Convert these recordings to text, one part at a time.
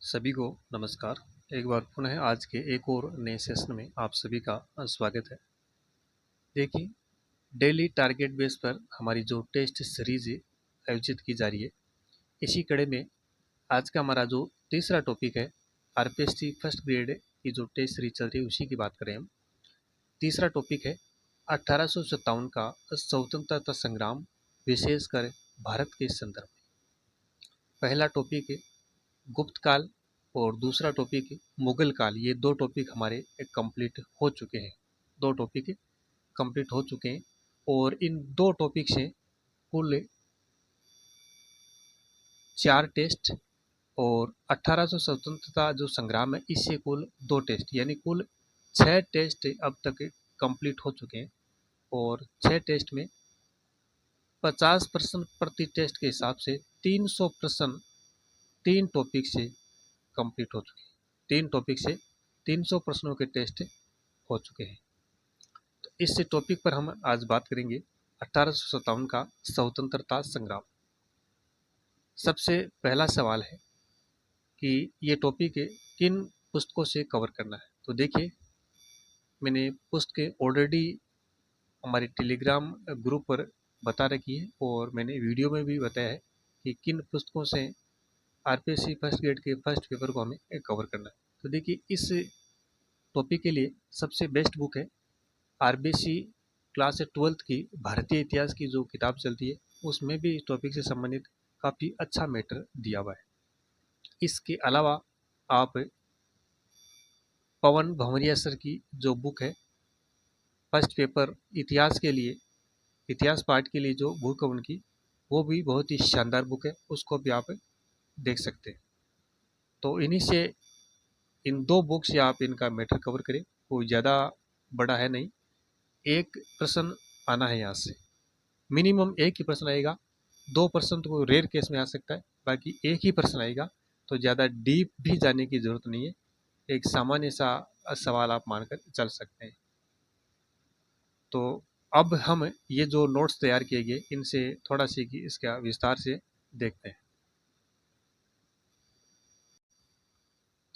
सभी को नमस्कार। एक बार पुनः आज के एक और नए सेशन में आप सभी का स्वागत है। देखिए, डेली टारगेट बेस पर हमारी जो टेस्ट सीरीज आयोजित की जा रही है, इसी कड़ी में आज का हमारा जो तीसरा टॉपिक है, आरपीएससी फर्स्ट ग्रेड की जो टेस्ट सीरीज चल रही है उसी की बात करें हम। तीसरा टॉपिक है 1857 का स्वतंत्रता संग्राम, विशेषकर भारत के संदर्भ में। पहला टॉपिक है गुप्त काल और दूसरा टॉपिक है मुगल काल। ये दो टॉपिक हमारे कंप्लीट हो चुके हैं। दो टॉपिक कंप्लीट हो चुके हैं और इन दो टॉपिक से कुल 4 टेस्ट और 1800 स्वतंत्रता जो संग्राम है इससे कुल 2 टेस्ट, यानी कुल 6 टेस्ट अब तक कंप्लीट हो चुके हैं। और 6 टेस्ट में 50 प्रश्न प्रति टेस्ट के हिसाब से 300 प्रश्न 3 टॉपिक से कंप्लीट हो चुके हैं। 3 टॉपिक से 300 प्रश्नों के टेस्ट हो चुके हैं। तो इस टॉपिक पर हम आज बात करेंगे 1857 का स्वतंत्रता संग्राम। सबसे पहला सवाल है कि ये टॉपिक किन पुस्तकों से कवर करना है। तो देखिए, मैंने पुस्तकें ऑलरेडी हमारे टेलीग्राम ग्रुप पर बता रखी है और मैंने वीडियो में भी बताया है कि किन पुस्तकों से आरपीएससी फर्स्ट ग्रेड के फर्स्ट पेपर को हमें कवर करना है। तो देखिए, इस टॉपिक के लिए सबसे बेस्ट बुक है आरबीसी क्लास 12th की भारतीय इतिहास की जो किताब चलती है, उसमें भी इस टॉपिक से संबंधित काफ़ी अच्छा मैटर दिया हुआ है। इसके अलावा आप पवन भंवरिया सर की जो बुक है फर्स्ट पेपर इतिहास के लिए, इतिहास पार्ट के लिए जो बुक है उनकी, वो भी बहुत ही शानदार बुक है, उसको भी आप देख सकते हैं। तो इन्हीं से इन दो बुक से आप इनका मैटर कवर करें। कोई ज़्यादा बड़ा है नहीं, एक प्रश्न आना है यहाँ से, मिनिमम एक ही प्रश्न आएगा। 2% तो कोई रेयर केस में आ सकता है, बाकी एक ही प्रश्न आएगा। तो ज़्यादा डीप भी जाने की ज़रूरत नहीं है, एक सामान्य सा सवाल आप मानकर चल सकते हैं। तो अब हम ये जो नोट्स तैयार किए गए इनसे थोड़ा सी इसका विस्तार से देखते हैं।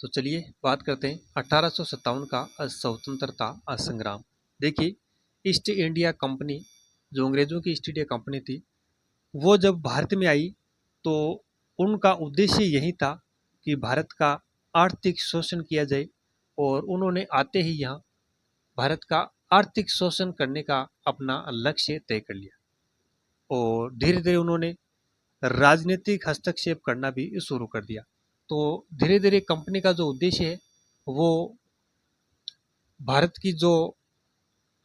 तो चलिए बात करते हैं 1857 का स्वतंत्रता संग्राम। देखिए, ईस्ट इंडिया कंपनी, जो अंग्रेज़ों की ईस्ट इंडिया कंपनी थी, वो जब भारत में आई तो उनका उद्देश्य यही था कि भारत का आर्थिक शोषण किया जाए। और उन्होंने आते ही यहाँ भारत का आर्थिक शोषण करने का अपना लक्ष्य तय कर लिया और धीरे धीरे उन्होंने राजनीतिक हस्तक्षेप करना भी शुरू कर दिया। तो धीरे धीरे कंपनी का जो उद्देश्य है वो भारत की जो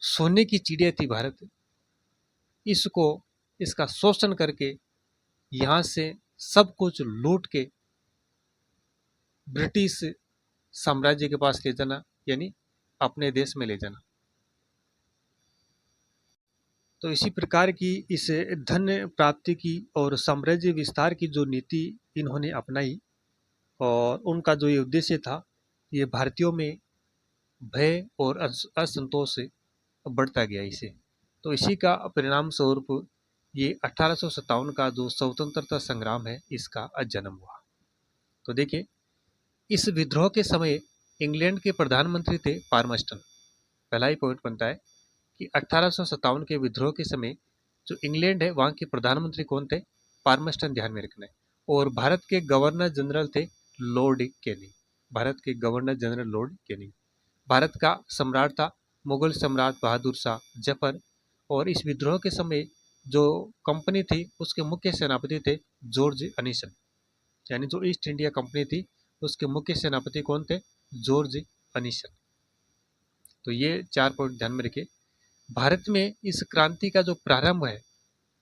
सोने की चिड़िया थी भारत, इसको, इसका शोषण करके यहाँ से सब कुछ लूट के ब्रिटिश साम्राज्य के पास ले जाना, यानी अपने देश में ले जाना। तो इसी प्रकार की इस धन प्राप्ति की और साम्राज्य विस्तार की जो नीति इन्होंने अपनाई, और उनका जो ये उद्देश्य था, ये भारतीयों में भय और असंतोष बढ़ता गया इसे। तो इसी का परिणाम स्वरूप ये 1857 का जो स्वतंत्रता संग्राम है इसका जन्म हुआ। तो देखिए, इस विद्रोह के समय इंग्लैंड के प्रधानमंत्री थे पार्मस्टन। पहला ही पॉइंट बनता है कि 1857 के विद्रोह के समय जो इंग्लैंड है वहाँ के प्रधानमंत्री कौन थे? पार्मस्टन, ध्यान में रखना है। और भारत के गवर्नर जनरल थे लॉर्ड कैनिंग। भारत के governor general Lord Canning. Bharat का सम्राट था मुगल सम्राट बहादुर शाह जफर। और इस विद्रोह के समय जो कंपनी थी उसके मुख्य सेनापति थे जॉर्ज अनिसन, यानी जो ईस्ट इंडिया कंपनी थी उसके मुख्य सेनापति कौन थे? जॉर्ज अनिसन। तो ये 4 पॉइंट ध्यान में रखिए। भारत में इस क्रांति का जो प्रारंभ है,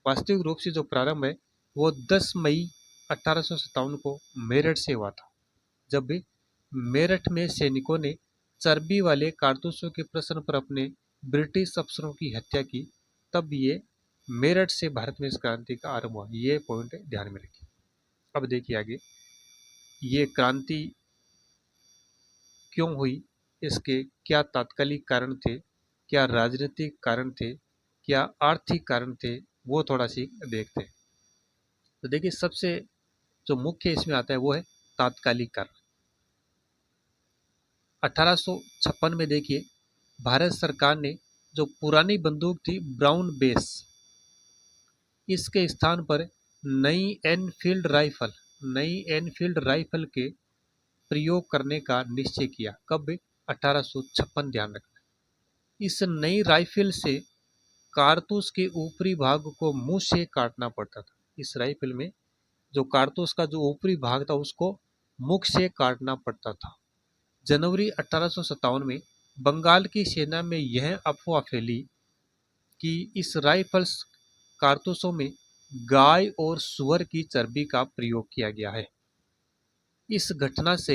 वास्तविक रूप से जो प्रारंभ है, वो 10 मई 1857 को मेरठ से हुआ था, जब भी मेरठ में सैनिकों ने चर्बी वाले कारतूसों के प्रश्न पर अपने ब्रिटिश अफसरों की हत्या की। तब ये मेरठ से भारत में इस क्रांति का आरंभ हुआ। ये पॉइंट ध्यान में रखिए। अब देखिए आगे, ये क्रांति क्यों हुई, इसके क्या तात्कालिक कारण थे, क्या राजनीतिक कारण थे, क्या आर्थिक कारण थे, वो थोड़ा सी देखते हैं। तो देखिए, सबसे जो मुख्य इसमें आता है वो है तात्कालिक कारण। 1856 में देखिए भारत सरकार ने जो पुरानी बंदूक थी ब्राउन बेस, इसके स्थान पर नई एनफील्ड राइफल के प्रयोग करने का निश्चय किया। कब? 1856, ध्यान रखना। इस नई राइफल से कारतूस के ऊपरी भाग को मुंह से काटना पड़ता था। इस राइफल में जो कारतूस का जो ऊपरी भाग था उसको मुख से काटना पड़ता था। जनवरी 1857 में बंगाल की सेना में यह अफवाह फैली कि इस राइफल्स कारतूसों में गाय और सुअर की चर्बी का प्रयोग किया गया है। इस घटना से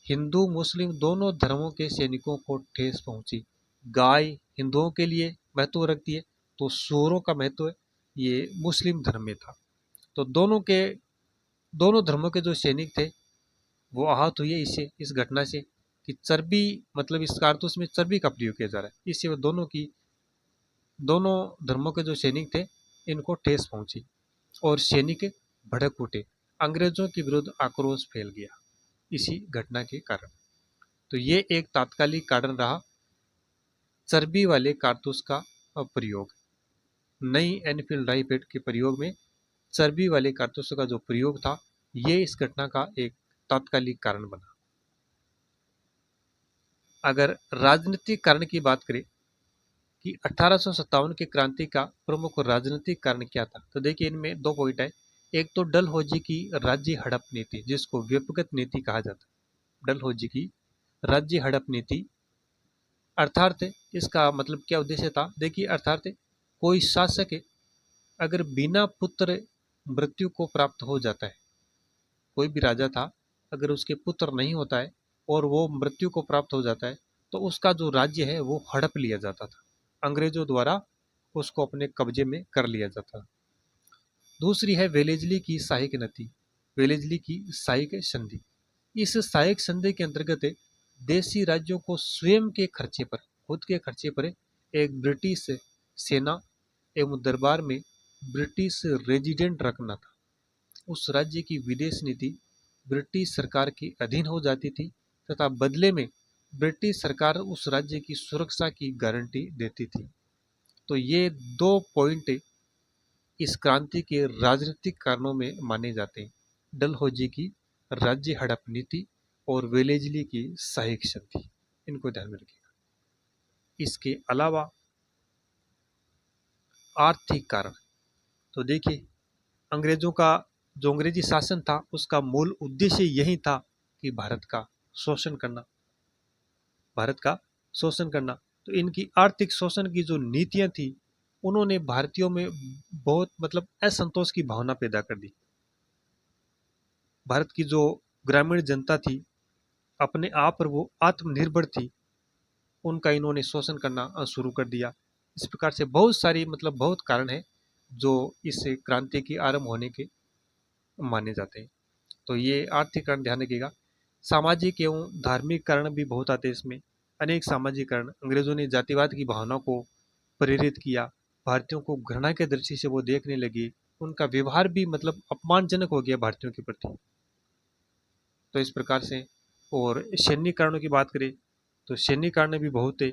हिंदू मुस्लिम दोनों धर्मों के सैनिकों को ठेस पहुंची। गाय हिंदुओं के लिए महत्व रखती है, तो सुअरों का महत्व ये मुस्लिम धर्म में था। तो दोनों धर्मों के जो सैनिक थे वो आहत हुए इस घटना से कि चर्बी, मतलब इस कारतूस में चर्बी का प्रयोग किया जा रहा है। इससे वो दोनों धर्मों के जो सैनिक थे इनको ठेस पहुंची और सैनिक भड़क उठे। अंग्रेजों के विरुद्ध आक्रोश फैल गया इसी घटना के कारण। तो ये एक तात्कालिक कारण रहा चर्बी वाले कारतूस का प्रयोग। नई एनफील्ड राइफल के प्रयोग में चर्बी वाले कारतूसों का जो प्रयोग था ये इस घटना का एक तात्कालिक कारण बना। अगर राजनीतिक कारण की बात करें कि 1857 की क्रांति का प्रमुख राजनीतिक कारण क्या था, तो देखिए इनमें दो पॉइंट है। एक तो डलहौजी की राज्य हड़प नीति, जिसको व्यक्तिगत नीति कहा जाता है। डलहौजी की राज्य हड़प नीति अर्थात इसका मतलब क्या उद्देश्य था, देखिए अर्थात कोई शासक अगर बिना पुत्र मृत्यु को प्राप्त हो जाता है, कोई भी राजा था अगर उसके पुत्र नहीं होता है और वो मृत्यु को प्राप्त हो जाता है तो उसका जो राज्य है वो हड़प लिया जाता था, अंग्रेजों द्वारा उसको अपने कब्जे में कर लिया जाता। दूसरी है वेलेजली की सहायक नीति, वेलेजली की सहायक संधि। इस सहायक संधि के अंतर्गत देशी राज्यों को स्वयं के खर्चे पर, खुद के खर्चे पर एक ब्रिटिश सेना एवं दरबार में ब्रिटिश रेजिडेंट रखना था। उस राज्य की विदेश नीति ब्रिटिश सरकार के अधीन हो जाती थी तथा बदले में ब्रिटिश सरकार उस राज्य की सुरक्षा की गारंटी देती थी। तो ये दो पॉइंट इस क्रांति के राजनीतिक कारणों में माने जाते हैं, डलहौजी की राज्य हड़प नीति और वेलेजली की सहायक संधि, इनको ध्यान में रखिएगा। इसके अलावा आर्थिक कारण, तो देखिए अंग्रेजों का जो अंग्रेजी शासन था उसका मूल उद्देश्य यही था कि भारत का शोषण करना, भारत का शोषण करना। तो इनकी आर्थिक शोषण की जो नीतियां थी उन्होंने भारतीयों में बहुत मतलब असंतोष की भावना पैदा कर दी। भारत की जो ग्रामीण जनता थी अपने आप पर वो आत्मनिर्भर थी, उनका इन्होंने शोषण करना शुरू कर दिया। इस प्रकार से बहुत सारी मतलब बहुत कारण है जो इस क्रांति की आरंभ होने के माने जाते हैं। तो ये आर्थिक कारण ध्यान रखिएगा। सामाजिक एवं धार्मिक कारण भी बहुत आते हैं इसमें। अनेक सामाजिक कारण, अंग्रेजों ने जातिवाद की भावना को प्रेरित किया, भारतीयों को घृणा के दृष्टि से वो देखने लगे, उनका व्यवहार भी मतलब अपमानजनक हो गया भारतीयों के प्रति। तो इस प्रकार से, और सैन्य कारणों की बात करें तो सैन्य कारण भी बहुत है,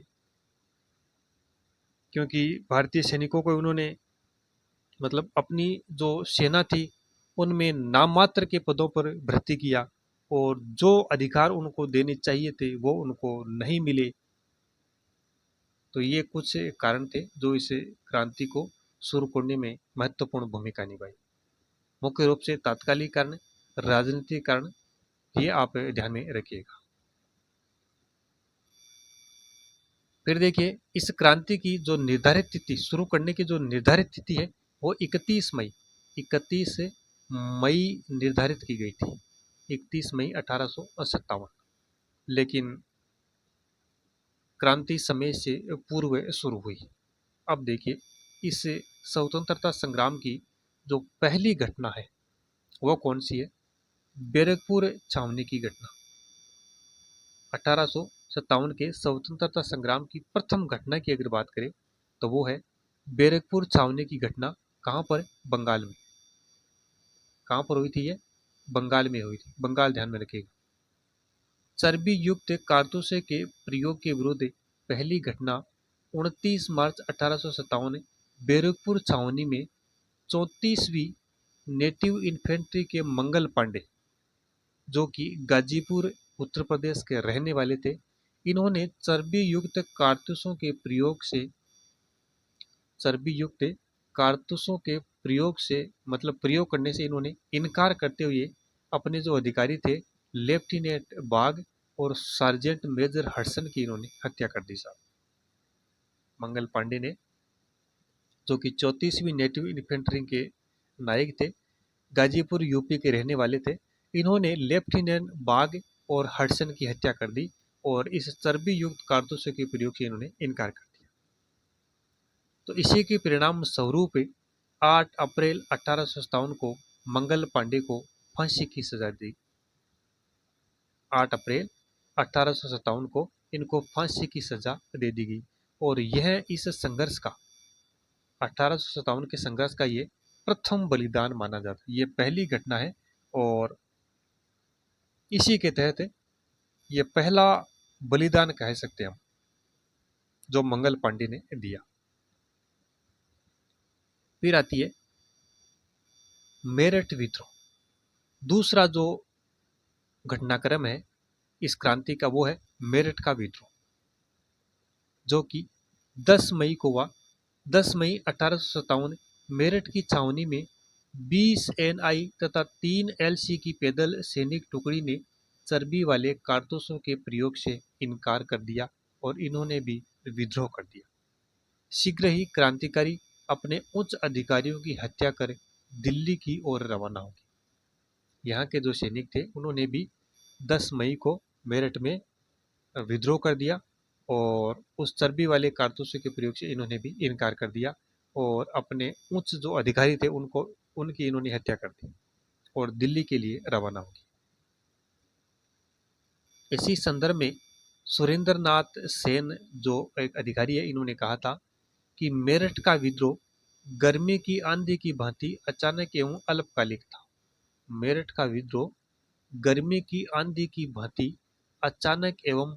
क्योंकि भारतीय सैनिकों को उन्होंने मतलब अपनी जो सेना थी उनमें नाम मात्र के पदों पर भर्ती किया और जो अधिकार उनको देने चाहिए थे वो उनको नहीं मिले। तो ये कुछ कारण थे जो इस क्रांति को शुरू करने में महत्वपूर्ण भूमिका निभाई। मुख्य रूप से तात्कालिक कारण, राजनीतिक कारण, ये आप ध्यान में रखिएगा। फिर देखिए इस क्रांति की जो निर्धारित तिथि, शुरू करने की जो निर्धारित तिथि है वो 31 मई निर्धारित की गई थी, 31 मई 1857। लेकिन क्रांति समय से पूर्व शुरू हुई। अब देखिए इस स्वतंत्रता संग्राम की जो पहली घटना है वो कौन सी है? बैरकपुर छावनी की घटना। 1857 के स्वतंत्रता संग्राम की प्रथम घटना की अगर बात करें तो वो है बैरकपुर छावनी की घटना। कहाँ पर? बंगाल में। कहाँ पर हुई थी ये? बंगाल में हुई थी। बंगाल ध्यान में रखिएगा। चर्बी युक्त कारतूसे के प्रयोग के विरुद्ध पहली घटना 29 मार्च 1857 बैरकपुर छावनी में 34वीं नेटिव इन्फेंट्री के मंगल पांडे, जो कि गाजीपुर उत्तर प्रदेश के रहने वाले थे, इन्होंने चर्बी युक्त कारतूसों के प्रयोग से चर्बी युक्त कारतूसों के प्रयोग से मतलब प्रयोग करने से इन्होंने इनकार करते हुए अपने जो अधिकारी थे लेफ्टिनेंट बाग और सार्जेंट मेजर हडसन की इन्होंने हत्या कर दी साहब। मंगल पांडे ने, जो कि 34वीं नेटिव इन्फेंट्री के नायक थे, गाजीपुर यूपी के रहने वाले थे, इन्होंने लेफ्टिनेंट बाग और हडसन की हत्या कर दी और इस चर्बी युक्त कारतूसों के प्रयोग से इन्होंने इनकार कर दिया। तो इसी के परिणाम स्वरूप 8 अप्रैल 1857 को मंगल पांडे को फांसी की सजा दी। 8 अप्रैल 1857 को इनको फांसी की सजा दे दी गई और यह इस संघर्ष का 1857 के संघर्ष का ये प्रथम बलिदान माना जाता है। ये पहली घटना है और इसी के तहत ये पहला बलिदान कह सकते हैं हम, जो मंगल पांडे ने दिया। फिर आती है मेरठ विद्रोह। दूसरा जो घटनाक्रम है इस क्रांति का वो है मेरठ का विद्रोह, जो कि 10 मई को हुआ। 10 मई 1857 मेरठ की छावनी में 20 एनआई तथा 3 एलसी की पैदल सैनिक टुकड़ी ने चर्बी वाले कारतूसों के प्रयोग से इनकार कर दिया और इन्होंने भी विद्रोह कर दिया। शीघ्र ही क्रांतिकारी अपने उच्च अधिकारियों की हत्या कर दिल्ली की ओर रवाना हो गए। यहाँ के जो सैनिक थे उन्होंने भी 10 मई को मेरठ में विद्रोह कर दिया और उस चर्बी वाले कारतूसों के प्रयोग से इन्होंने भी इनकार कर दिया और अपने उच्च जो अधिकारी थे उनकी इन्होंने हत्या कर दी और दिल्ली के लिए रवाना हो गए। इसी संदर्भ में सुरेंद्र नाथ सेन जो एक अधिकारी है, इन्होंने कहा था कि मेरठ का विद्रोह गर्मी की आंधी की भांति अचानक एवं अल्पकालिक था। मेरठ का विद्रोह गर्मी की आंधी की भांति अचानक एवं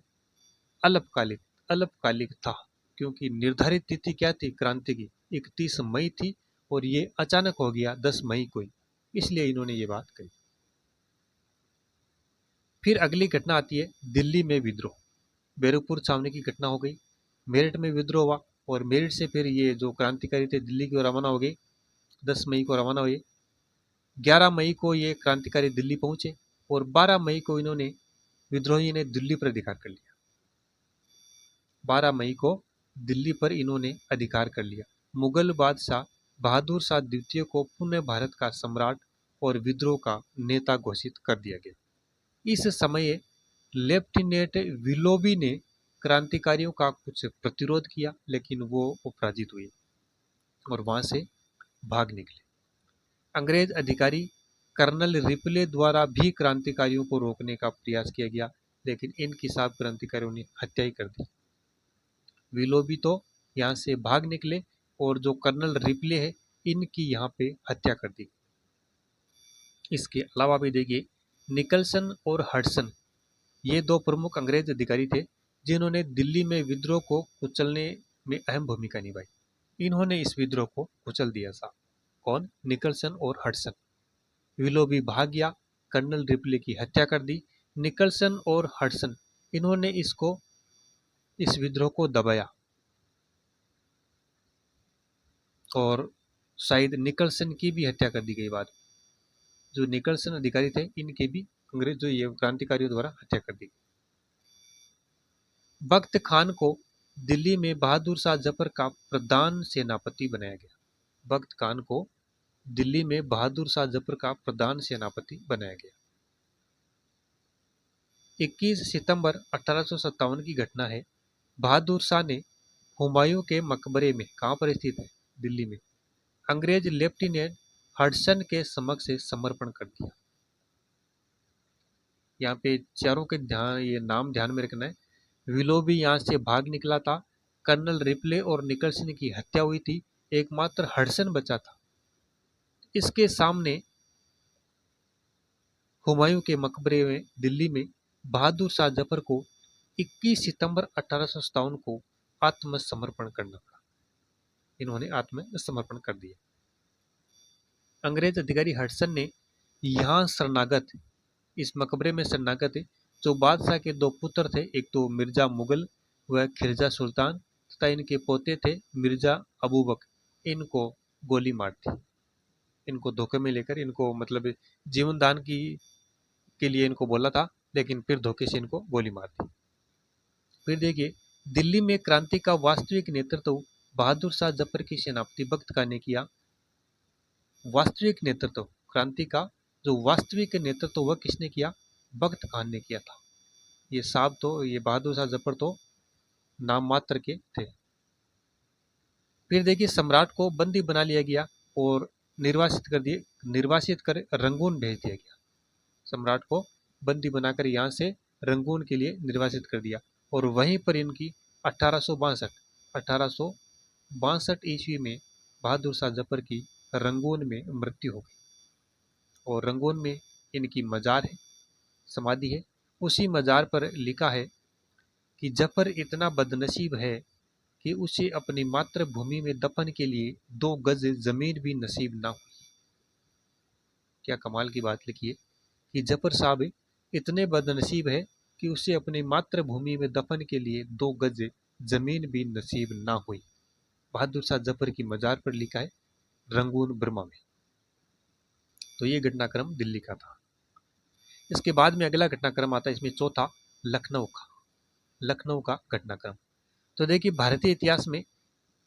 अल्पकालिक अल्पकालिक था, क्योंकि निर्धारित तिथि क्या थी क्रांति की 31 मई थी और ये अचानक हो गया 10 मई को ही, इसलिए इन्होंने ये बात कही। फिर अगली घटना आती है दिल्ली में विद्रोह। बैरकपुर छावनी की घटना हो गई, मेरठ में विद्रोह हुआ और मेरठ से फिर ये जो क्रांतिकारी थे दिल्ली की ओर रवाना हो गए। 10 मई को रवाना हुए। 11 मई को ये क्रांतिकारी दिल्ली पहुंचे और 12 मई को इन्होंने विद्रोही ने दिल्ली पर अधिकार कर लिया। 12 मई को दिल्ली पर इन्होंने अधिकार कर लिया। मुगल बादशाह बहादुर शाह द्वितीय को पुनः भारत का सम्राट और विद्रोह का नेता घोषित कर दिया गया। इस समय लेफ्टिनेंट विलोबी ने क्रांतिकारियों का कुछ प्रतिरोध किया, लेकिन वो पराजित हुए और वहां से भाग निकले। अंग्रेज अधिकारी कर्नल रिपले द्वारा भी क्रांतिकारियों को रोकने का प्रयास किया गया, लेकिन इनकी सब क्रांतिकारियों ने हत्या ही कर दी। विलोबी तो यहाँ से भाग निकले और जो कर्नल रिपले है इनकी यहाँ पे हत्या कर दी। इसके अलावा भी देखिए निकलसन और हडसन, ये दो प्रमुख अंग्रेज अधिकारी थे जिन्होंने दिल्ली में विद्रोह को कुचलने में अहम भूमिका निभाई। इन्होंने इस विद्रोह को कुचल दिया था। कौन? निकलसन और हडसन। विलोबी भाग गया, कर्नल रिपले की हत्या कर दी। निकलसन और हडसन इन्होंने इस विद्रोह को दबाया और शायद निकलसन की भी हत्या कर दी गई। बाद जो निकलसन अधिकारी थे इनके भी अंग्रेज जो ये क्रांतिकारियों द्वारा हत्या कर दी। बख्त खान को दिल्ली में बहादुर शाह जफर का प्रधान सेनापति बनाया गया। बख्त खान को दिल्ली में बहादुर शाह जफर का प्रधान सेनापति बनाया गया। 21 सितंबर 1857 की घटना है। बहादुर शाह ने हुमायूं के मकबरे में, कहाँ पर स्थित है? दिल्ली में, अंग्रेज लेफ्टिनेंट हडसन के समक्ष समर्पण कर दिया। यहाँ पे चारों के ये नाम ध्यान में रखना है। विलोबी यहाँ से भाग निकला था, कर्नल रिपले और निकलसन की हत्या हुई थी, एकमात्र हडसन बचा था। इसके सामने हुमायूं के मकबरे में दिल्ली में बहादुर शाह जफर को 21 सितंबर 1857 को आत्मसमर्पण करना पड़ा। इन्होंने आत्मसमर्पण कर दिया। अंग्रेज अधिकारी हडसन ने यहाँ शरणागत, इस मकबरे में शरणागत जो बादशाह के दो पुत्र थे, एक तो मिर्जा मुगल व खिरजा सुल्तान तथा इनके पोते थे मिर्जा अबूबक, इनको गोली मार दी। इनको धोखे में लेकर, इनको मतलब जीवन दान की के लिए इनको बोला था, लेकिन फिर धोखे से इनको गोली मार दी। फिर देखिए, दिल्ली में क्रांति का वास्तविक नेतृत्व बहादुर शाह जफर की सेनापति बख्त खान ने किया। वास्तविक नेतृत्व, क्रांति का जो वास्तविक नेतृत्व वह किसने किया? बख्त खान ने किया था। ये साहब तो, ये बहादुर शाह जफर तो नाम मात्र के थे। फिर देखिए, सम्राट को बंदी बना लिया गया और निर्वासित कर रंगून भेज दिया गया। सम्राट को बंदी बनाकर यहाँ से रंगून के लिए निर्वासित कर दिया और वहीं पर इनकी 1862 ईस्वी में बहादुर शाह जफर की रंगून में मृत्यु हो गई। और रंगून में इनकी मजार है, समाधि है। उसी मजार पर लिखा है कि जफर इतना बदनसीब है कि उसे अपनी मातृभूमि में दफन के लिए 2 गज जमीन भी नसीब ना हुई। क्या कमाल की बात लिखी है कि जफर साहब इतने बदनसीब है कि उसे अपनी मातृभूमि में दफन के लिए 2 गज जमीन भी नसीब ना हुई। बहादुर शाह जफर की मजार पर लिखा है, रंगून बर्मा में। तो ये घटनाक्रम दिल्ली का था। इसके बाद में अगला घटनाक्रम आता है, इसमें चौथा, लखनऊ का घटनाक्रम। तो देखिए, भारतीय इतिहास में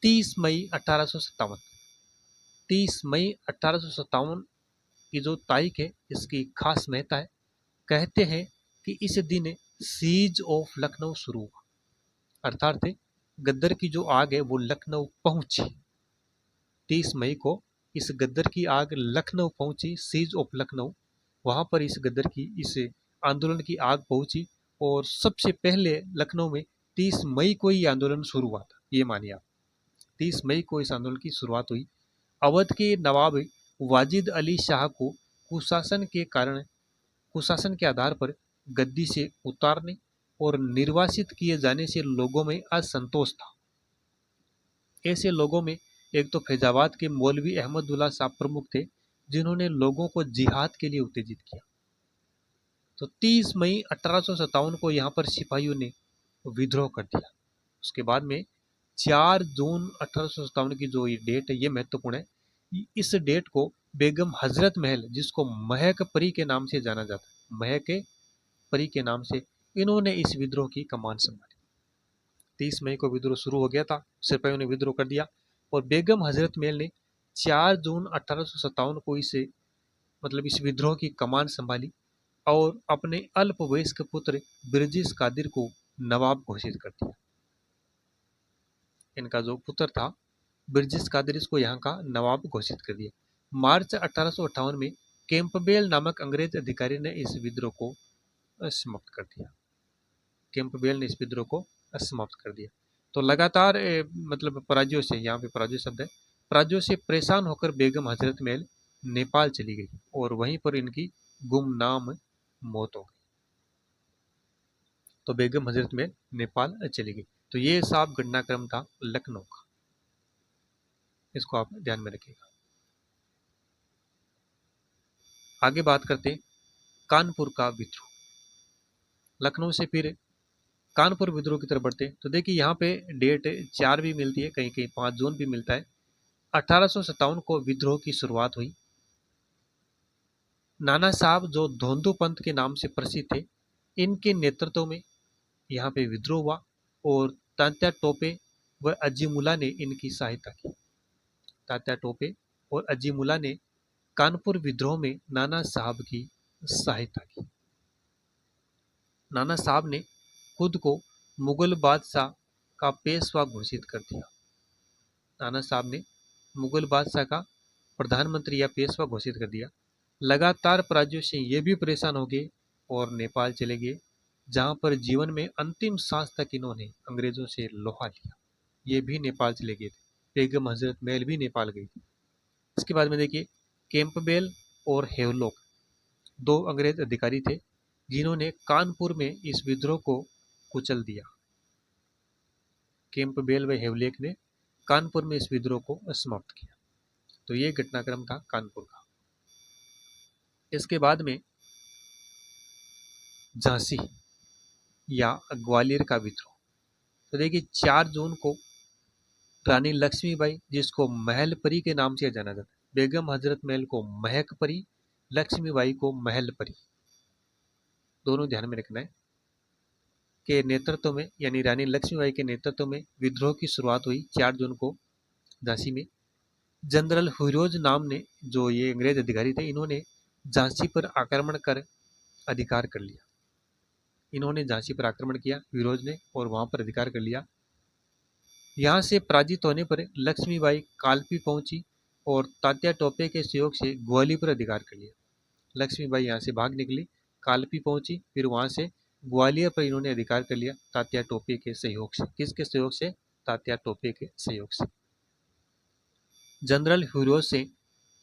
30 मई 1857 की जो तारीख है, इसकी खास महत्ता है। कहते हैं कि इस दिन सीज ऑफ लखनऊ शुरू हुआ, अर्थात गद्दर की जो आग है वो लखनऊ पहुंची। 30 मई को इस गद्दर की आग लखनऊ पहुंची, सीज ऑफ लखनऊ, वहां पर इस गद्दर की, इस आंदोलन की आग पहुंची। और सबसे पहले लखनऊ में 30 मई को ही आंदोलन शुरू हुआ था, ये मानिए आप। 30 मई को इस आंदोलन की शुरुआत हुई। अवध के नवाब वाजिद अली शाह को कुशासन के आधार पर गद्दी से उतारने और निर्वासित किए जाने से लोगों में असंतोष था। ऐसे लोगों में एक तो फैजाबाद के मौलवी अहमदुल्ला साहब प्रमुख थे, जिन्होंने लोगों को जिहाद के लिए उत्तेजित किया। तो 30 मई 1857 को यहाँ पर सिपाहियों ने विद्रोह कर दिया। उसके बाद में 4 जून 1857 की जो ये डेट है, ये महत्वपूर्ण है। इस डेट को बेगम हजरत महल, जिसको महक परी के नाम से जाना जाता है, महक परी के नाम से, इन्होंने इस विद्रोह की कमान संभाली। 30 मई को विद्रोह शुरू हो गया था, सिपाहियों ने विद्रोह कर दिया और बेगम हजरत महल ने 4 जून 1857 को इस विद्रोह की कमान संभाली और अपने अल्पवयस्क पुत्र बिरजिस कादिर को नवाब घोषित कर दिया। इनका जो पुत्र था बिरजिस कादिर, इसको यहाँ का नवाब घोषित कर दिया। मार्च 1858 में कैंपबेल नामक अंग्रेज अधिकारी ने इस विद्रोह को समाप्त कर दिया। कैंपबेल ने इस विद्रोह को समाप्त कर दिया। तो लगातार पराजयों से, यहाँ पे पराजय शब्द है, पराजयों से परेशान होकर बेगम हजरत महल नेपाल चली गई और वहीं पर इनकी गुमनाम मौत हो गई। तो बेगम हजरत महल नेपाल चली गई। तो ये साफ घटनाक्रम था लखनऊ का, इसको आप ध्यान में रखिएगा। आगे बात करते हैं कानपुर का विद्रोह। लखनऊ से फिर कानपुर विद्रोह की तरफ बढ़ते हैं। तो देखिए, यहाँ पे डेट 4 भी मिलती है, कहीं कहीं 5 जून भी मिलता है। 1857 को विद्रोह की शुरुआत हुई। नाना साहब, जो धोंदू पंथ के नाम से प्रसिद्ध थे, इनके नेतृत्व में यहाँ पे विद्रोह हुआ और तात्या टोपे व अजीमुल्ला ने इनकी सहायता की। तात्या टोपे और अजीमुल्ला ने कानपुर विद्रोह में नाना साहब की सहायता की। नाना साहब ने खुद को मुगल बादशाह का पेशवा घोषित कर दिया। नाना साहब ने मुगल बादशाह का प्रधानमंत्री या पेशवा घोषित कर दिया। लगातार पराजयों से ये भी परेशान हो गए और नेपाल चले गए, जहाँ पर जीवन में अंतिम सांस तक इन्होंने अंग्रेजों से लोहा लिया। ये भी नेपाल चले गए थे। बेगम हजरत महल भी नेपाल गई थी। इसके बाद में देखिए, कैंपबेल और हेवलॉक 2 अंग्रेज अधिकारी थे, जिन्होंने कानपुर में इस विद्रोह को कुचल दिया। कैंपबेल व हेवलेक ने कानपुर में इस विद्रोह को समाप्त किया। तो ये घटनाक्रम था कानपुर का। इसके बाद में झांसी या ग्वालियर का विद्रोह। तो देखिए 4 जून को रानी लक्ष्मीबाई, जिसको महलपरी के नाम से जाना जाता है, बेगम हजरत महल को महकपरी, लक्ष्मीबाई को महलपरी, दोनों ध्यान में रखना है, के नेतृत्व में, यानी रानी लक्ष्मीबाई के नेतृत्व में विद्रोह की शुरुआत हुई 4 जून को झांसी में। जनरल फिरोज नाम ने, जो ये अंग्रेज अधिकारी थे, इन्होंने झांसी पर आक्रमण कर अधिकार कर लिया। इन्होंने झांसी पर आक्रमण किया फिरोज ने, और वहां पर अधिकार कर लिया। यहाँ से पराजित होने पर लक्ष्मीबाई कालपी पहुंची और तात्या टोपे के सहयोग से ग्वालियर पर अधिकार कर लिया। लक्ष्मीबाई यहाँ से भाग निकली, कालपी पहुंची, फिर वहां से ग्वालियर पर इन्होंने अधिकार कर लिया तात्या टोपे के सहयोग से। किसके सहयोग से? तात्या टोपे के सहयोग से। जनरल फिरोज से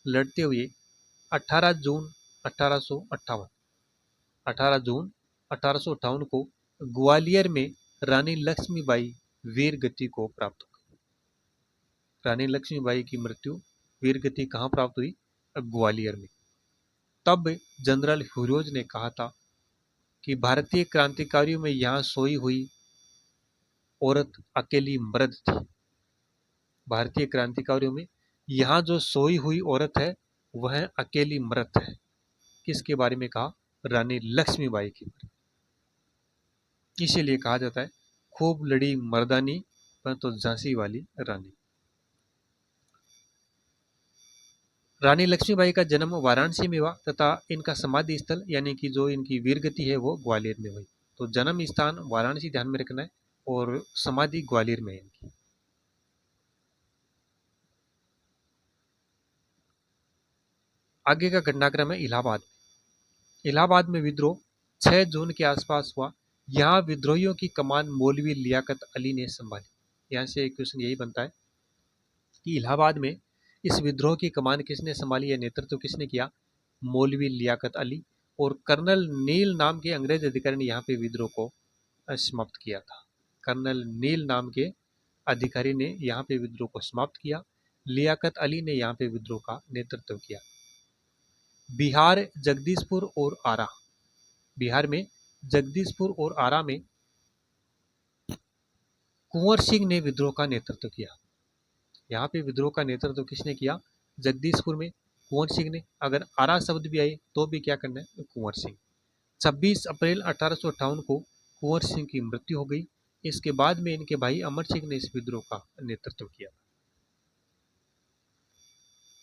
लड़ते हुए 18 जून 1858 18 जून 1858 को ग्वालियर में रानी लक्ष्मीबाई वीर गति को प्राप्त हो गई। रानी लक्ष्मीबाई की मृत्यु, वीर गति कहाँ प्राप्त हुई? ग्वालियर में। तब जनरल फिरोज ने कहा था कि भारतीय क्रांतिकारियों में यहाँ सोई हुई औरत अकेली मर्द थी। भारतीय क्रांतिकारियों में यहाँ जो सोई हुई औरत है वह अकेली मर्द है। किसके बारे में कहा? रानी लक्ष्मीबाई के बारे में। इसीलिए कहा जाता है खूब लड़ी मर्दानी पर तो झांसी वाली रानी। रानी लक्ष्मीबाई का जन्म वाराणसी में हुआ तथा इनका समाधि स्थल, यानी कि जो इनकी वीरगति है, वो ग्वालियर में हुई। तो जन्म स्थान वाराणसी ध्यान में रखना है और समाधि ग्वालियर में है इनकी। आगे का घटनाक्रम है इलाहाबाद। इलाहाबाद में विद्रोह 6 जून के आसपास हुआ। यहाँ विद्रोहियों की कमान मौलवी लियाकत अली ने संभाली। यहाँ से क्वेश्चन यही बनता है कि इलाहाबाद में इस विद्रोह की कमान किसने संभाली या नेतृत्व किसने किया? मौलवी लियाकत अली और कर्नल नील नाम के अंग्रेज अधिकारी ने यहाँ पे विद्रोह को समाप्त किया था। कर्नल नील नाम के अधिकारी ने यहाँ पे विद्रोह को समाप्त किया। लियाकत अली ने यहाँ पे विद्रोह का नेतृत्व किया। बिहार, जगदीशपुर और आरा। बिहार में जगदीशपुर और आरा में कुंवर सिंह ने विद्रोह का नेतृत्व किया। यहाँ पे विद्रोह का नेतृत्व किसने किया? जगदीशपुर में कुंवर सिंह ने। अगर आरा शब्द भी आए तो भी क्या करना है? कुंवर सिंह। 26 अप्रैल 1858 को कुंवर सिंह की मृत्यु हो गई। इसके बाद में इनके भाई अमर सिंह ने इस विद्रोह का नेतृत्व किया।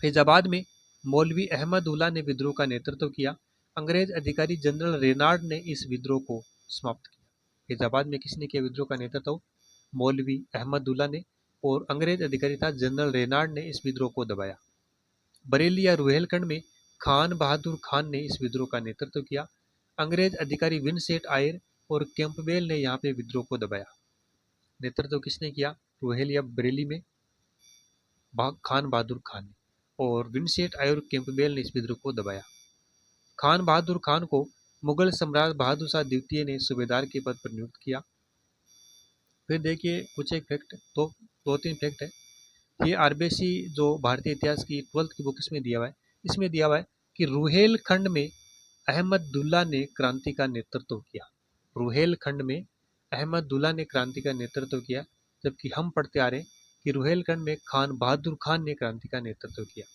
फैजाबाद में मौलवी अहमद उल्ला ने विद्रोह का नेतृत्व किया। अंग्रेज अधिकारी जनरल रेनार्ड ने इस विद्रोह को समाप्त किया। फैजाबाद में किसने किया विद्रोह का नेतृत्व? मौलवी अहमद उल्ला ने, और अंग्रेज अधिकारी था जनरल रेनार्ड ने इस विद्रोह को दबाया। बरेली या रुहेलखंड में खान बहादुर खान ने इस विद्रोह का नेतृत्व किया। अंग्रेज अधिकारी विंसेंट आयर और कैंपबेल ने यहाँ पे विद्रोह को दबाया। नेतृत्व किसने किया? रुहेल या बरेली में खान बहादुर खान ने, और विंसेंट आयर और कैंपबेल ने इस विद्रोह को दबाया। खान बहादुर खान को मुगल सम्राट बहादुर शाह द्वितीय ने सूबेदार के पद पर नियुक्त किया। फिर देखिए कुछ एक फैक्ट, तो 2-3 फैक्ट है। ये आरबीसी जो भारतीय इतिहास की 12th की बुक, इसमें दिया हुआ है। इसमें दिया हुआ है कि रुहेलखंड में अहमदुल्ला ने क्रांति का नेतृत्व किया। रुहेलखंड में अहमदुल्ला ने क्रांति का नेतृत्व किया, जबकि हम पढ़ते आ रहे हैं कि रुहेलखंड में खान बहादुर खान ने क्रांति का नेतृत्व किया।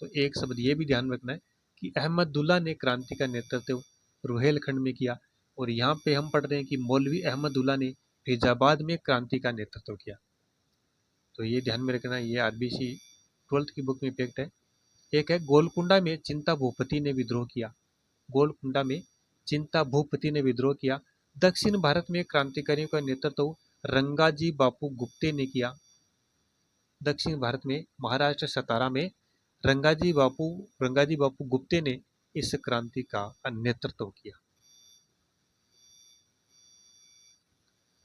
तो एक शब्द ये भी ध्यान रखना है कि अहमदुल्ला ने क्रांति का नेतृत्व रुहेलखंड में किया, और यहाँ पे हम पढ़ रहे हैं कि मौलवी अहमदुल्ला ने फैजाबाद में क्रांति का नेतृत्व किया। तो ये ध्यान में रखना, ये आरबीसी 12th की बुक में फैक्ट है। एक है गोलकुंडा में चिंता भूपति ने विद्रोह किया। गोलकुंडा में चिंता भूपति ने विद्रोह किया। दक्षिण भारत में क्रांतिकारियों का नेतृत्व रंगाजी बापू गुप्ते ने किया। दक्षिण भारत में महाराष्ट्र सतारा में रंगाजी बापू गुप्ते ने इस क्रांति का नेतृत्व किया।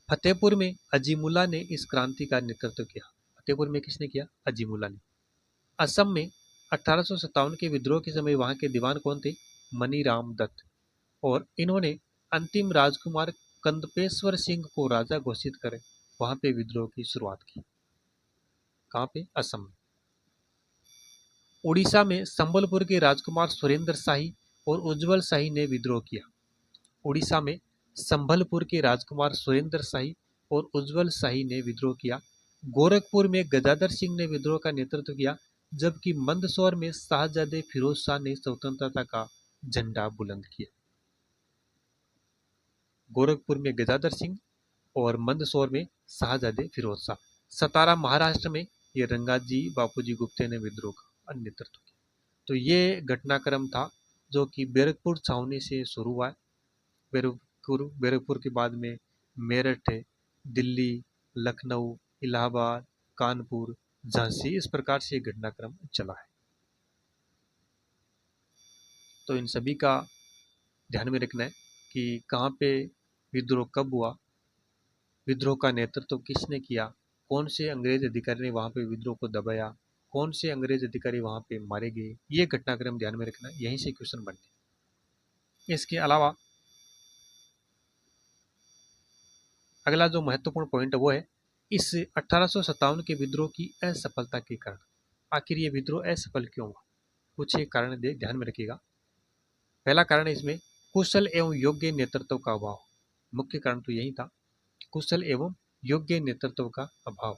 फतेहपुर में अजीमुल्ला ने इस क्रांति का नेतृत्व किया। फतेहपुर में किसने किया? अजीमुल्ला ने। असम में 1857 के विद्रोह के समय वहां के दीवान कौन थे? मनीराम दत्त। और इन्होंने अंतिम राजकुमार कंदपेश्वर सिंह को राजा घोषित कर वहां पे विद्रोह की शुरुआत की। कहाँ पे? असम में। उड़ीसा में संबलपुर के राजकुमार सुरेंद्र शाही और उज्जवल शाही ने विद्रोह किया। उड़ीसा में संभलपुर के राजकुमार सुरेंद्र शाही और उज्जवल शाही ने विद्रोह किया। गोरखपुर में गजाधर सिंह ने विद्रोह का नेतृत्व किया, जबकि मंदसौर में शाहजादे फिरोज शाह ने स्वतंत्रता का झंडा बुलंद किया। गोरखपुर में गजाधर सिंह और मंदसौर में शाहजादे फिरोज शाह। सतारा महाराष्ट्र में ये रंगाजी बापूजी गुप्ते ने विद्रोह का नेतृत्व किया। तो ये घटनाक्रम था जो कि बैरकपुर छावनी से शुरू हुआ है। बैरकपुर के बाद में मेरठ, दिल्ली, लखनऊ, इलाहाबाद, कानपुर, झांसी, इस प्रकार से घटनाक्रम चला है। तो इन सभी का ध्यान में रखना है कि कहाँ पे विद्रोह कब हुआ, विद्रोह का नेतृत्व किसने किया, कौन से अंग्रेज अधिकारी ने वहाँ पे विद्रोह को दबाया, कौन से अंग्रेज अधिकारी वहाँ पे मारे गए, ये घटनाक्रम ध्यान में रखना, यहीं से क्वेश्चन बनते। इसके अलावा अगला जो महत्वपूर्ण पॉइंट है वो है इस 1857 के विद्रोह की असफलता के कारण। आखिर ये विद्रोह असफल क्यों हुआ? कुछ एक कारण ध्यान में रखिएगा। पहला कारण इसमें कुशल एवं योग्य नेतृत्व का अभाव। मुख्य कारण तो यही था, कुशल एवं योग्य नेतृत्व का अभाव।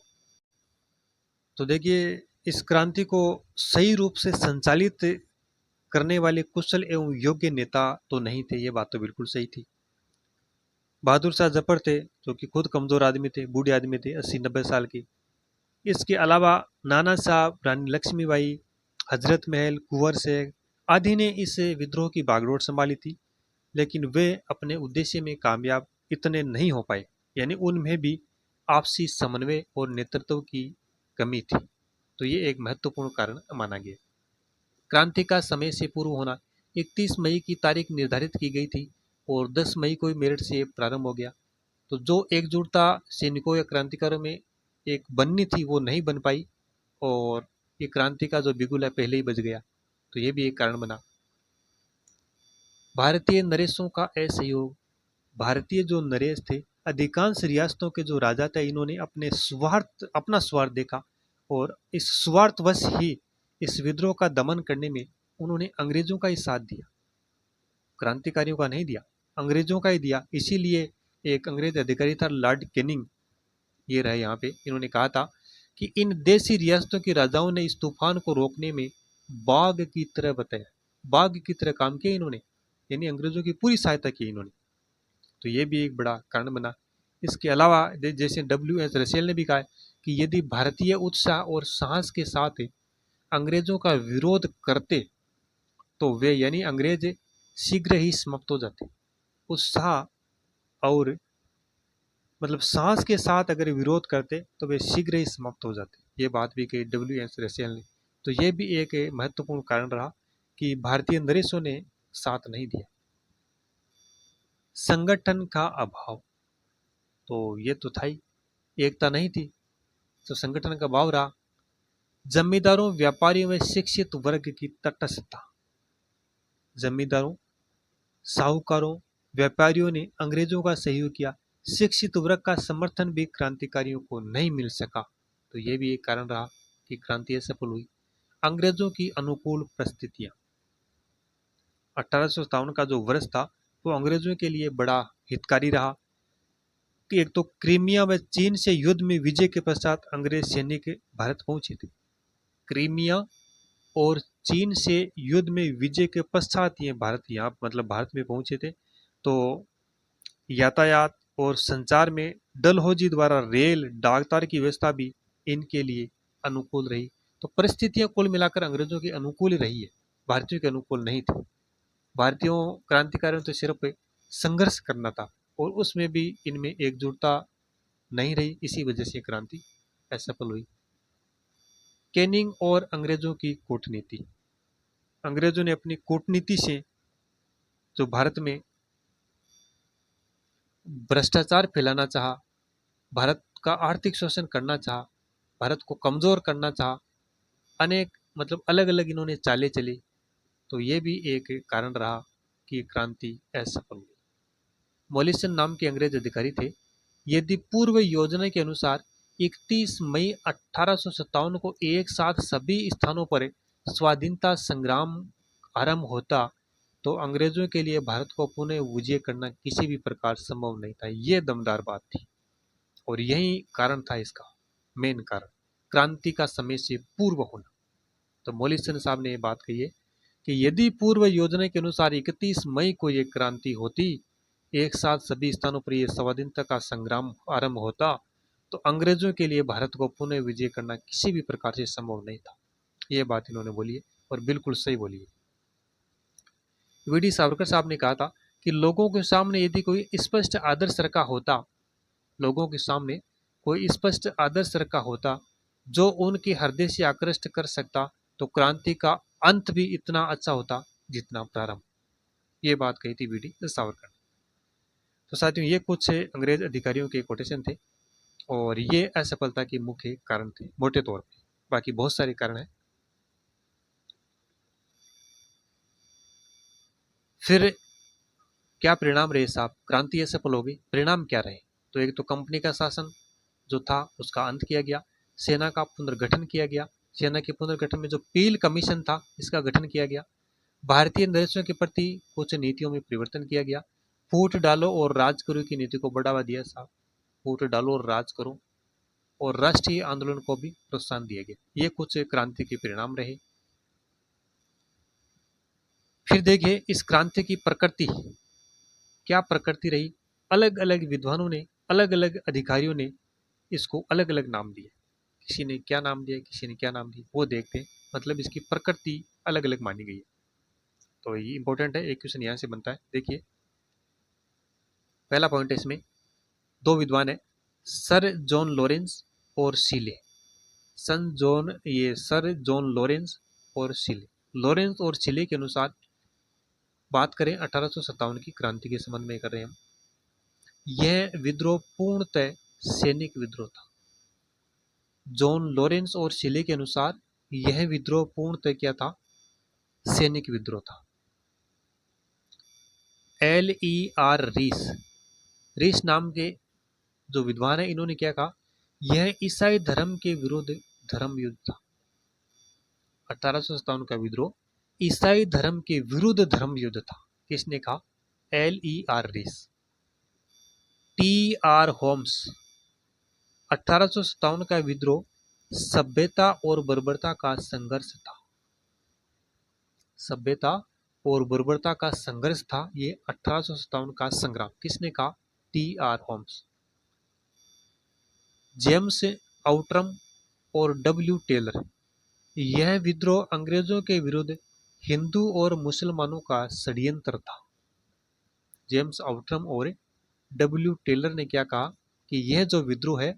तो देखिए, इस क्रांति को सही रूप से संचालित करने वाले कुशल एवं योग्य नेता तो नहीं थे, ये बात तो बिल्कुल सही थी। बहादुर शाह जफर थे जो कि खुद कमजोर आदमी थे, बूढ़े आदमी थे, 80-90 साल के। इसके अलावा नाना साहब, रानी लक्ष्मीबाई, हजरत महल, कुंवर शेख आदि ने इस विद्रोह की बागडोर संभाली थी, लेकिन वे अपने उद्देश्य में कामयाब इतने नहीं हो पाए, यानी उनमें भी आपसी समन्वय और नेतृत्व की कमी थी। तो ये एक महत्वपूर्ण कारण माना गया। क्रांति का समय से पूर्व होना, 31 मई की तारीख निर्धारित की गई थी और 10 मई को मेरठ से प्रारंभ हो गया। तो जो एकजुटता सैनिकों या क्रांतिकारियों में एक बननी थी वो नहीं बन पाई और ये क्रांति का जो बिगुल है पहले ही बज गया। तो ये भी एक कारण बना। भारतीय नरेशों का असहयोग। भारतीय जो नरेश थे, अधिकांश रियासतों के जो राजा थे, इन्होंने अपना स्वार्थ देखा और इस स्वार्थवश ही इस विद्रोह का दमन करने में उन्होंने अंग्रेजों का ही साथ दिया, क्रांतिकारियों का नहीं दिया, अंग्रेजों का ही दिया। इसीलिए एक अंग्रेज अधिकारी था लॉर्ड कैनिंग, ये रहे यहाँ पे, इन्होंने कहा था कि इन देशी रियासतों के राजाओं ने इस तूफान को रोकने में बाघ की तरह बताया, बाघ की तरह काम किया इन्होंने, यानी अंग्रेजों की पूरी सहायता की इन्होंने। तो ये भी एक बड़ा कारण बना। इसके अलावा जैसे W.S. रसेल ने भी कहा है कि यदि भारतीय उत्साह और साहस के साथ अंग्रेजों का विरोध करते तो वे यानी अंग्रेज शीघ्र ही समाप्त हो जाते। उत्साह और मतलब साहस के साथ अगर विरोध करते तो वे शीघ्र ही समाप्त हो जाते, ये बात भी कही W.S. रसेल ने। तो ये भी एक महत्वपूर्ण कारण रहा कि भारतीय नरेशों ने साथ नहीं दिया। संगठन का अभाव, तो ये तो था ही, एकता नहीं थी, तो संगठन का अभाव रहा। जमींदारों, व्यापारियों में शिक्षित वर्ग की तटस्थता। जमींदारों, साहूकारों, व्यापारियों ने अंग्रेजों का सहयोग किया, शिक्षित वर्ग का समर्थन भी क्रांतिकारियों को नहीं मिल सका। तो ये भी एक कारण रहा कि क्रांति असफल हुई। अंग्रेजों की अनुकूल परिस्थितियां। 1857 का जो वर्ष था वो अंग्रेजों के लिए बड़ा हितकारी रहा कि एक तो क्रीमिया व चीन से युद्ध में विजय के पश्चात अंग्रेज सैनिक भारत पहुंचे थे। क्रीमिया और चीन से युद्ध में विजय के पश्चात ये भारत में पहुंचे थे। तो यातायात और संचार में डलहौजी द्वारा रेल डाकतार की व्यवस्था भी इनके लिए अनुकूल रही। तो परिस्थितियां कुल मिलाकर अंग्रेजों के अनुकूल ही रही है, भारतीयों के अनुकूल नहीं थी। भारतीयों क्रांतिकारियों तो सिर्फ संघर्ष करना था और उसमें भी इनमें एकजुटता नहीं रही, इसी वजह से क्रांति असफल हुई। कैनिंग और अंग्रेजों की कूटनीति। अंग्रेजों ने अपनी कूटनीति से जो भारत में भ्रष्टाचार फैलाना चाहा, भारत का आर्थिक शोषण करना चाहा, भारत को कमजोर करना चाहा, अनेक अलग अलग इन्होंने चालें चली। तो ये भी एक कारण रहा कि क्रांति असफल हुई। मॉलिसन नाम के अंग्रेज अधिकारी थे। यदि पूर्व योजना के अनुसार 31 मई 1857 को एक साथ सभी स्थानों पर स्वाधीनता संग्राम आरंभ होता तो अंग्रेजों के लिए भारत को पुनः विजय करना किसी भी प्रकार संभव नहीं था। ये दमदार बात थी और यही कारण था इसका मेन कारण, क्रांति का समय से पूर्व होना। तो मॉलिसन साहब ने ये बात कही है कि यदि पूर्व योजना के अनुसार 31 मई को ये क्रांति होती, एक साथ सभी स्थानों पर यह स्वाधीनता का संग्राम आरंभ होता तो अंग्रेजों के लिए भारत को पुनः विजय करना किसी भी प्रकार से संभव नहीं था। ये बात इन्होंने बोली है और बिल्कुल सही बोली है। वीडी सावरकर साहब ने कहा था कि लोगों के सामने यदि कोई स्पष्ट आदर्श रखा होता, लोगों के सामने कोई स्पष्ट आदर्श रखा होता जो उनके हृदय से आकृष्ट कर सकता तो क्रांति का अंत भी इतना अच्छा होता जितना प्रारंभ। ये बात कही थी वीडी सावरकर। तो साथियों, ये कुछ अंग्रेज अधिकारियों के कोटेशन थे और ये असफलता के मुख्य कारण थे मोटे तौर पे। बाकी बहुत सारे कारण हैं। फिर क्या परिणाम रहे साहब? क्रांति असफल हो गई, परिणाम क्या रहे? तो एक तो कंपनी का शासन जो था उसका अंत किया गया, सेना का पुनर्गठन किया गया, सेना के पुनर्गठन में जो पील कमीशन था इसका गठन किया गया, भारतीय नरेशों के प्रति कुछ नीतियों में परिवर्तन किया गया, फूट डालो और राज करो की नीति को बढ़ावा दिया साहब, फूट डालो और राज करो, और राष्ट्रीय आंदोलन को भी प्रोत्साहन दिया गया। ये कुछ क्रांति के परिणाम रहे। फिर देखिए इस क्रांति की प्रकृति, क्या प्रकृति रही? अलग अलग विद्वानों ने, अलग अलग अधिकारियों ने इसको अलग अलग नाम दिए। किसी ने क्या नाम दिया, किसी ने क्या नाम दिया, वो देखते हैं। मतलब इसकी प्रकृति अलग अलग मानी गई है। तो ये इंपॉर्टेंट है, एक क्वेश्चन यहाँ से बनता है। देखिए पहला पॉइंट है इसमें, दो विद्वान है सर जॉन लॉरेंस और शीले। सर जॉन लॉरेंस और शीले। लॉरेंस और शीले के अनुसार बात करें 1857 की क्रांति के संबंध में कर रहे हैं हम, यह विद्रोह पूर्णतः सैनिक विद्रोह था। जॉन लॉरेंस और शीले के अनुसार यह विद्रोह पूर्णतः क्या था? सैनिक विद्रोह था। L.E.R. रीस नाम के जो विद्वान है इन्होंने क्या कहा, यह ईसाई धर्म के विरुद्ध धर्म युद्ध था। 1857 का विद्रोह ईसाई धर्म के विरुद्ध धर्म युद्ध था। किसने कहा? L.E.R. रीस। T.R. होम्स, 1857 का विद्रोह सभ्यता और बर्बरता का संघर्ष था। सभ्यता और बर्बरता का संघर्ष था ये 1857 का संग्राम। किसने कहा? T.R. होम्स। जेम्स आउट्रम और W. टेलर, यह विद्रोह अंग्रेजों के विरुद्ध हिंदू और मुसलमानों का षड्यंत्र था। जेम्स आउट्रम और W. टेलर ने क्या कहा कि यह जो विद्रोह है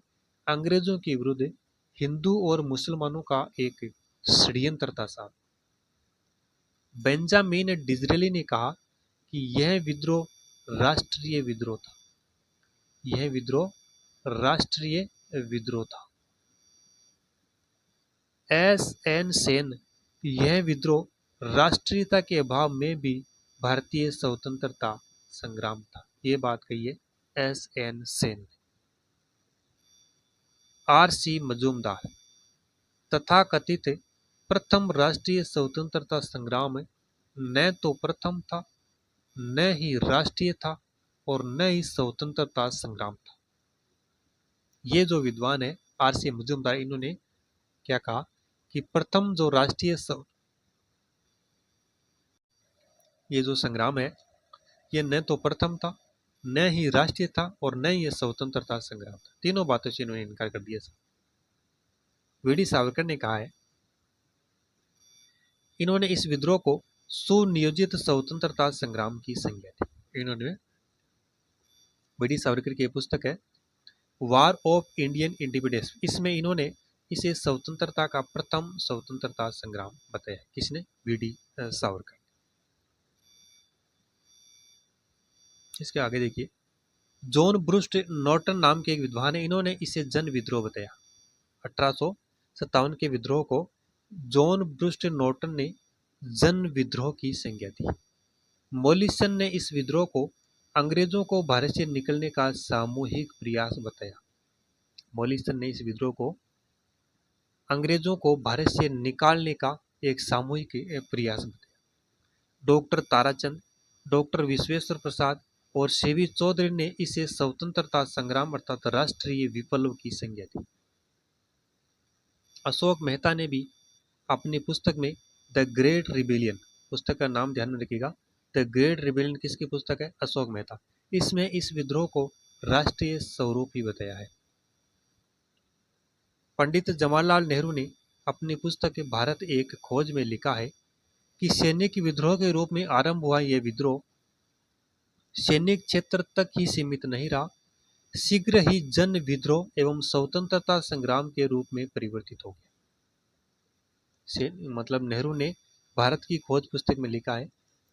अंग्रेजों के विरुद्ध हिंदू और मुसलमानों का एक षड्यंत्र था साहब। बेंजामिन डिज़रेली ने कहा कि यह विद्रोह राष्ट्रीय विद्रोह था। यह विद्रोह राष्ट्रीय विद्रोह था। S.N. सेन, यह विद्रोह राष्ट्रीयता के अभाव में भी भारतीय स्वतंत्रता संग्राम था। ये बात कही है S.N. सेन। R.C. मजूमदार, तथाकथित प्रथम राष्ट्रीय स्वतंत्रता संग्राम न तो प्रथम था, न ही राष्ट्रीय था और न ही स्वतंत्रता संग्राम था। ये जो विद्वान है R.C. मजूमदार, इन्होंने क्या कहा कि प्रथम जो राष्ट्रीय ये जो संग्राम है ये न तो प्रथम था, न ही राष्ट्रीय था और न ही स्वतंत्रता संग्राम था। तीनों बातों से इन्होंने इनकार कर दिया। वीडी सावरकर ने कहा है, इन्होंने इस विद्रोह को सुनियोजित स्वतंत्रता संग्राम की संज्ञा दी। इन्होंने, वीडी सावरकर की पुस्तक है वार ऑफ इंडियन इंडिपेंडेंस, इसमें इन्होंने इसे स्वतंत्रता का प्रथम स्वतंत्रता संग्राम बताया। किसने? वीडी सावरकर। इसके आगे देखिए, जॉन ब्रूस्ट नॉर्टन नाम के एक विद्वान है, इन्होंने इसे जन विद्रोह बताया। 1857 के विद्रोह को जॉन ब्रूस्ट नॉर्टन ने जन विद्रोह की संज्ञा दी। मॉलिसन ने इस विद्रोह को अंग्रेजों को भारत से निकलने का सामूहिक प्रयास बताया। मॉलिसन ने इस विद्रोह को अंग्रेजों को भारत से निकालने का एक सामूहिक प्रयास बताया। डॉक्टर ताराचंद, डॉक्टर विश्वेश्वर प्रसाद और सीवी चौधरी ने इसे स्वतंत्रता संग्राम अर्थात राष्ट्रीय विप्लव की संज्ञा दी। अशोक मेहता ने भी अपनी पुस्तक में द ग्रेट रिबेलियन, पुस्तक का नाम ध्यान में रखिएगा, द ग्रेट रिबेलियन किसकी पुस्तक है? अशोक मेहता। इसमें इस विद्रोह को राष्ट्रीय स्वरूप ही बताया है। पंडित जवाहरलाल नेहरू ने अपनी पुस्तक भारत एक खोज में लिखा है कि सैनिक विद्रोह के रूप में आरंभ हुआ यह विद्रोह सैनिक क्षेत्र तक ही सीमित नहीं रहा, शीघ्र ही जन विद्रोह एवं स्वतंत्रता संग्राम के रूप में परिवर्तित हो गया। मतलब नेहरू ने भारत की खोज पुस्तक में लिखा है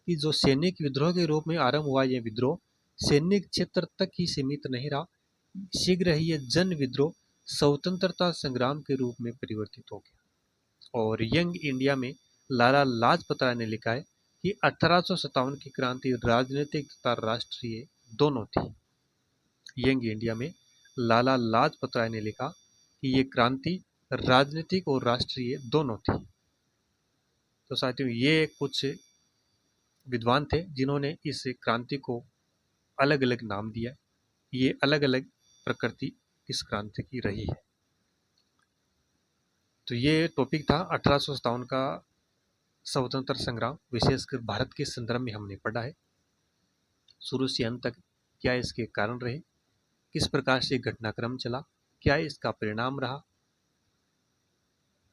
कि जो सैनिक विद्रोह के रूप में आरंभ हुआ यह विद्रोह सैनिक क्षेत्र तक ही सीमित नहीं रहा, शीघ्र ही यह जन विद्रोह स्वतंत्रता संग्राम के रूप में परिवर्तित हो गया। और यंग इंडिया में लाला लाजपत राय ने लिखा है कि 1857 की क्रांति राजनीतिक तथा राष्ट्रीय दोनों थी। यंग इंडिया में लाला लाजपत राय ने लिखा कि ये क्रांति राजनीतिक और राष्ट्रीय दोनों थी। तो साथियों, ये कुछ विद्वान थे जिन्होंने इस क्रांति को अलग अलग नाम दिया। ये अलग अलग प्रकृति इस क्रांति की रही है। तो ये टॉपिक था 1857 का स्वतंत्र संग्राम, विशेषकर भारत के संदर्भ में हमने पढ़ा है। शुरू से अंत तक क्या इसके कारण रहे, किस प्रकार से घटनाक्रम चला, क्या इसका परिणाम रहा,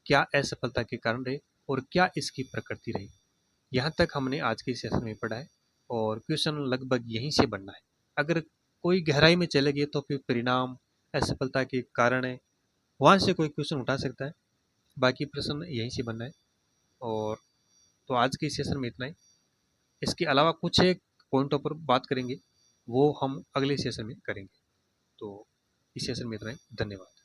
क्या असफलता के कारण रहे और क्या इसकी प्रकृति रही, यहाँ तक हमने आज के सेशन में पढ़ा है। और क्वेश्चन लगभग यहीं से बनना है। अगर कोई गहराई में चले गए तो फिर परिणाम, असफलता के कारण है, वहाँ से कोई क्वेश्चन उठा सकता है। बाकी प्रश्न यहीं से बनना है। और तो आज के सेशन में इतना ही। इसके अलावा कुछ एक पॉइंटों पर बात करेंगे, वो हम अगले सेशन में करेंगे। तो इस सेशन में इतना ही। धन्यवाद।